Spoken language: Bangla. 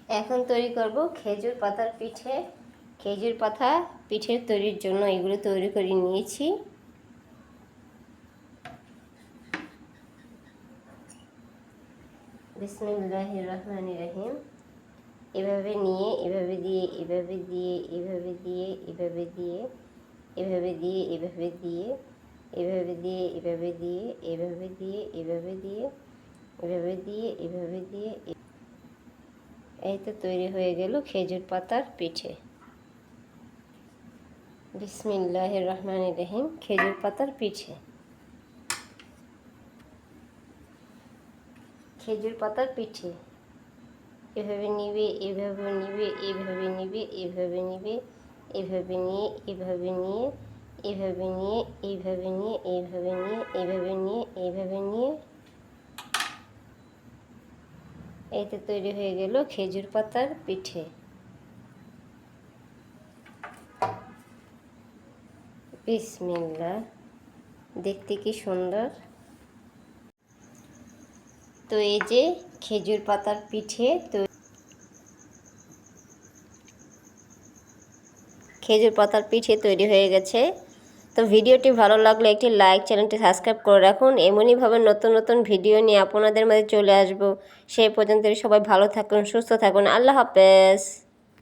এখন তৈরি করব খেজুর পাতার পিঠে। খেজুর পাতা পিঠের তৈরির জন্য এগুলো তৈরি করে নিয়েছি। বিসমিল্লাহির রহমানির রহিম। এভাবে নিয়ে এভাবে দিয়ে এভাবে দিয়ে এভাবে দিয়ে এভাবে দিয়ে এভাবে দিয়ে এভাবে দিয়ে এভাবে দিয়ে এভাবে দিয়ে এভাবে দিয়ে এভাবে দিয়ে এভাবে দিয়ে এভাবে দিয়ে, এই তো তৈরি হয়ে গেল খেজুর পাতার পিঠে। বিসমিল্লাহির রহমানির রহিম। খেজুর পাতার পিঠে। খেজুর পাতার পিঠে এভাবে নিবে, এভাবে নিবে, এভাবে নিবে, এভাবে নিবে, এভাবে নিয়ে এভাবে নিয়ে এভাবে নিয়ে এইভাবে নিয়ে এইভাবে নিয়ে এভাবে নিয়ে এইভাবে নিয়ে, এই তো তৈরি হয়ে গেল খেজুর পাতার পিঠে। বিসমিল্লাহ, দেখতে কি সুন্দর। তো এই যে খেজুর পাতার পিঠে তৈরি হয়ে গেছে। তো ভিডিওটি ভালো লাগলে একটি লাইক, চ্যানেলটি সাবস্ক্রাইব করে রাখুন। এমনইভাবে নতুন নতুন ভিডিও নিয়ে আপনাদের মাঝে চলে আসব। সেই পর্যন্ত সবাই ভালো থাকুন, সুস্থ থাকুন। আল্লাহ হাফেজ।